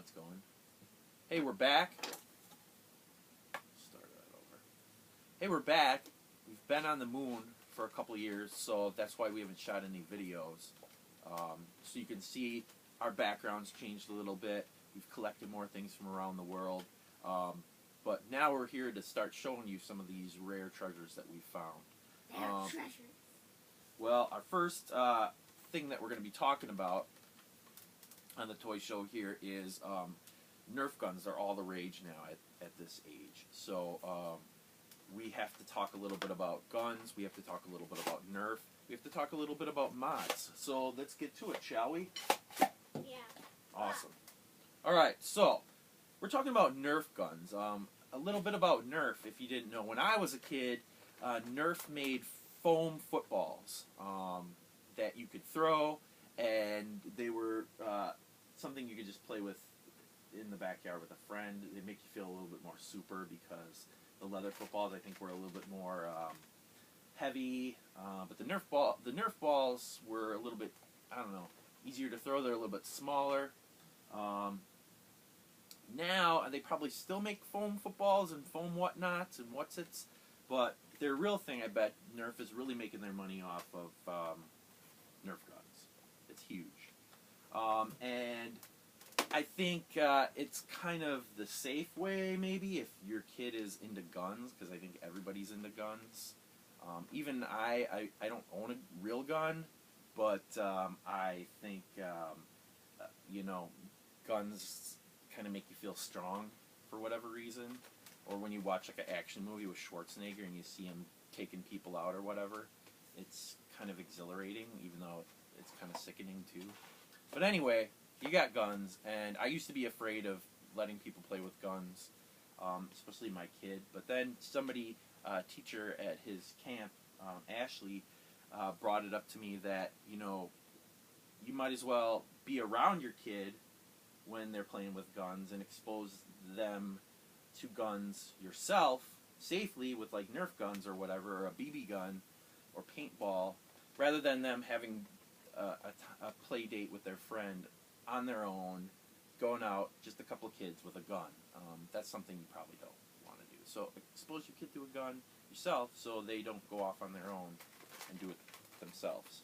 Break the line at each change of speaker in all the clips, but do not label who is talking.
it's going. Hey, we're back. Start that over. Hey, we're back. We've been on the moon for a couple years, so that's why we haven't shot any videos. So you can see our background's changed a little bit. We've collected more things from around the world. But now we're here to start showing you some of these rare treasures that we found.
Treasures.
Well, our first thing that we're going to be talking about on the toy show here is Nerf guns. Are all the rage now at this age. So we have to talk a little bit about guns. We have to talk a little bit about Nerf. We have to talk a little bit about mods. So let's get to it, shall we?
Yeah.
Awesome. All right, so we're talking about Nerf guns. A little bit about Nerf, if you didn't know. When I was a kid, Nerf made foam footballs that you could throw, and they were something you could just play with in the backyard with a friend. They make you feel a little bit more super because the leather footballs, I think, were a little bit more heavy. But the Nerf balls were a little bit, I don't know, easier to throw. They're a little bit smaller. Now, they probably still make foam footballs and foam whatnots and whatsits, but their real thing, I bet, Nerf is really making their money off of Nerf guns. It's huge. And I think it's kind of the safe way, maybe, if your kid is into guns, because I think everybody's into guns. Even I don't own a real gun, but I think, you know, guns kind of make you feel strong for whatever reason. Or when you watch like an action movie with Schwarzenegger and you see him taking people out or whatever, it's kind of exhilarating, even though it's kind of sickening too. But anyway, you got guns, and I used to be afraid of letting people play with guns, especially my kid. But then somebody, teacher at his camp, Ashley, brought it up to me that, you know, you might as well be around your kid when they're playing with guns and expose them to guns yourself safely with like Nerf guns or whatever, or a BB gun or paintball, rather than them having a play date with their friend on their own, going out, just a couple of kids with a gun. That's something you probably don't want to do. So expose your kid to a gun yourself so they don't go off on their own and do it themselves.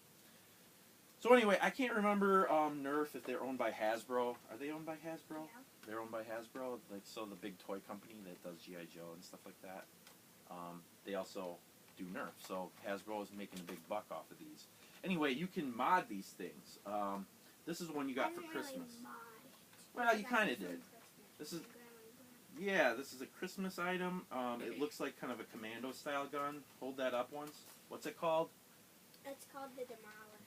So anyway, I can't remember Nerf, if they're owned by Hasbro. Are they owned by Hasbro?
Yeah.
They're owned by Hasbro, like, so the big toy company that does G.I. Joe and stuff like that. They also do Nerf, so Hasbro is making a big buck off of these. Anyway, you can mod these things. This is one you got for Christmas.
Really
Well, you kind of did. This is, yeah, this is a Christmas item. It looks like kind of a commando style gun. Hold that up once. What's it called?
It's called the Demolisher.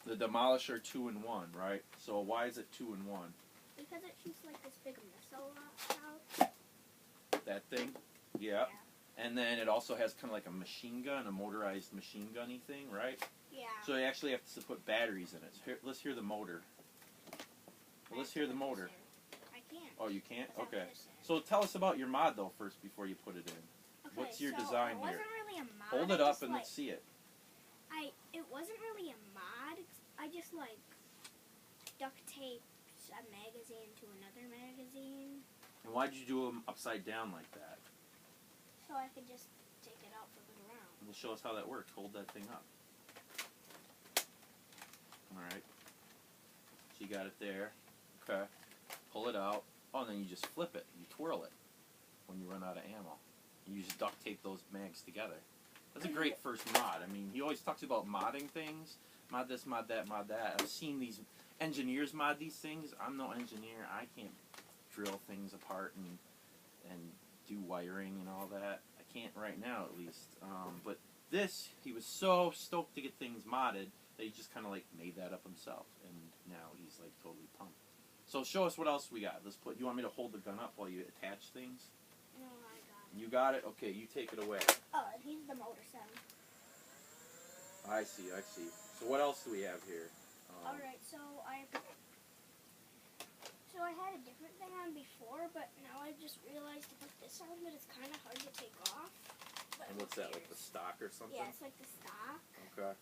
The Demolisher 2-in-1, right? So why is it 2-in-1?
Because it shoots like this big missile out.
That thing? Yeah. And then it also has kind of like a machine gun, a motorized machine gunny thing, right?
Yeah.
So you actually have to put batteries in it. Here, let's hear the motor. Well, let's hear the motor.
I can't.
Oh, you can't?
That's
Okay.
not this in.
So tell us about your mod, though, first, before you put it in.
Okay,
What's your
so
design
it wasn't
here?
really a mod.
Hold it
I
up
just,
and
like,
let's see it.
It wasn't really a mod. I just like duct taped a magazine to another magazine.
And why'd you do them upside down like that?
So I could just take it out, flip it around.
Well, show us how that works. Hold that thing up. Alright. So you got it there. Okay. Pull it out. Oh, and then you just flip it. You twirl it when you run out of ammo. You just duct tape those mags together. That's a great first mod. I mean, he always talks about modding things. Mod this, mod that, mod that. I've seen these engineers mod these things. I'm no engineer. I can't drill things apart and do wiring and all that. I can't right now, at least. But this, he was so stoked to get things modded that he just kind of like made that up himself. And now he's like totally pumped. So show us what else we got. Let's put. You want me to hold the gun up while you attach things?
No, I got it.
You got it? Okay, you take it away.
Oh, and here's the motor sound.
I see, I see. So what else do we have here?
Alright, so I had a different thing on before, but now I just realized to put this on, but it's kind of hard to take off. But
And what's that, like the stock or something?
Yeah, it's like the stock.
Okay.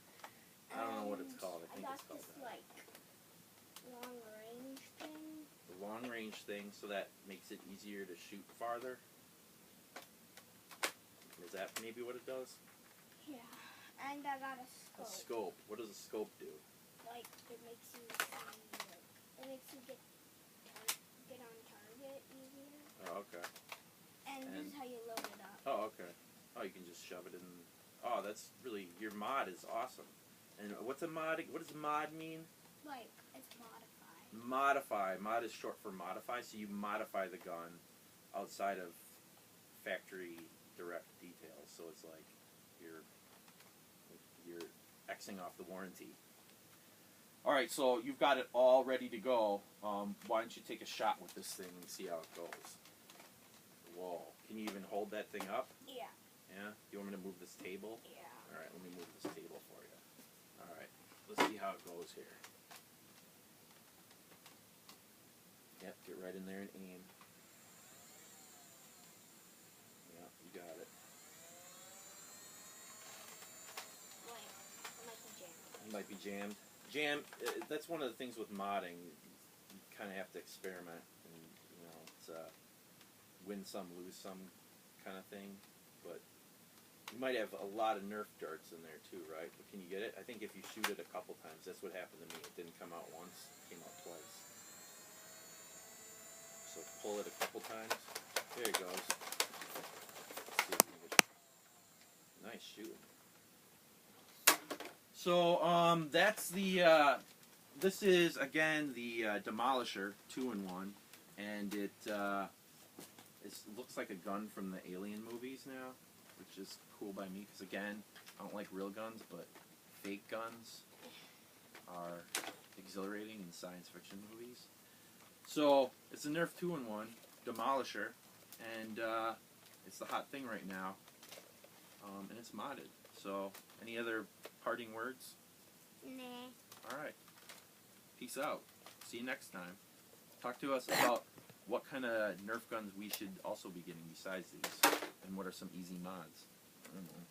I don't know what it's called. I think
got
it's called
this
that.
like long range thing.
The long long range thing, so that makes it easier to shoot farther. Is that maybe what it does?
Yeah. And I got a scope.
A scope. What does a scope do?
Like, it makes you see, it makes you get on target easier.
Oh, okay.
And this is how you load it up.
Oh, okay. Oh, you can just shove it in. Oh, that's really, your mod is awesome. And what's a mod? What does mod mean?
Like, it's modified.
Modify. Mod is short for modify, so you modify the gun outside of factory direct details. So it's like you're Xing off the warranty. All right, so you've got it all ready to go. Why don't you take a shot with this thing and see how it goes? Whoa. Can you even hold that thing up?
Yeah.
Yeah? You want me to move this table?
Yeah.
All right, let me move this table for you. All right, let's see how it goes here. Yep, get right in there and aim. Yeah, you got it.
Like, it might be jammed.
You might be jammed. That's one of the things with modding. You kind of have to experiment, and you know, it's win some, lose some kind of thing. But you might have a lot of Nerf darts in there too, right? But can you get it? I think if you shoot it a couple times, that's what happened to me. It didn't come out once, it came out twice. So pull it a couple times. There it goes. Let's see if we can get... Nice shooting. So that's the. This is again the Demolisher 2-in-1, and it looks like a gun from the Alien movies now, which is cool by me because again, I don't like real guns, but fake guns are exhilarating in science fiction movies. So it's a Nerf 2-in-1 Demolisher, and it's the hot thing right now, and it's modded. So any other parting words?
Nah.
All right. Peace out. See you next time. Talk to us about what kind of Nerf guns we should also be getting besides these, and what are some easy mods. I don't know.